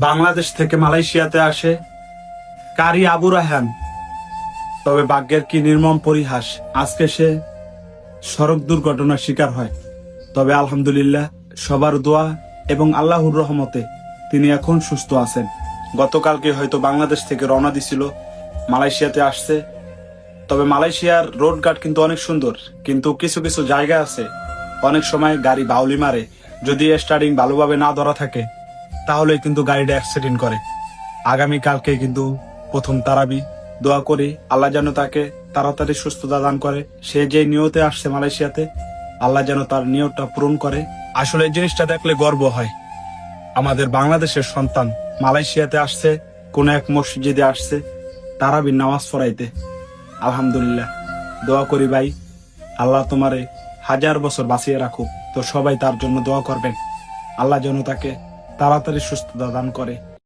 বাংলাদেশ থেকে মালয়েশিয়াতে আসে কারি আবু রায়হান। তবে ভাগ্যের কি নির্মম পরিহাস, আজকে সে সড়ক দুর্ঘটনার শিকার হয়। তবে আলহামদুলিল্লাহ, সবার দোয়া এবং আল্লাহর রহমতে তিনি এখন সুস্থ আছেন। গতকালকে হয়তো বাংলাদেশ থেকে রওনা দিছিল, মালয়েশিয়াতে আসছে। তবে মালয়েশিয়ার রোড ঘাট কিন্তু অনেক সুন্দর, কিন্তু কিছু কিছু জায়গা আছে অনেক সময় গাড়ি বাউলি মারে। যদি স্টার্টিং ভালোভাবে না ধরা থাকে তাহলে কিন্তু গাড়িটা অ্যাক্সিডেন্ট করে। আগামীকালকে কিন্তু প্রথম তারাবি, দোয়া করি আল্লাহ যেন তাকে তাড়াতাড়ি সুস্থতা দান করে। সে যে নিয়তে আসছে মালয়েশিয়াতে, আল্লাহ যেন তার নিয়তটা পূরণ করে। আসলে এই জিনিসটা দেখলে গর্ব হয়, আমাদের বাংলাদেশের সন্তান মালয়েশিয়াতে আসছে, কোন এক মসজিদে আসছে তারাবির নামাজ পড়াইতে। আলহামদুলিল্লাহ, দোয়া করি ভাই, আল্লাহ তোমারে 1000 বছর বাঁচিয়ে রাখুক। তো সবাই তার জন্য দোয়া করবেন, আল্লাহ যেন তাকে তাড়াতাড়ি সুস্থতা দান করে।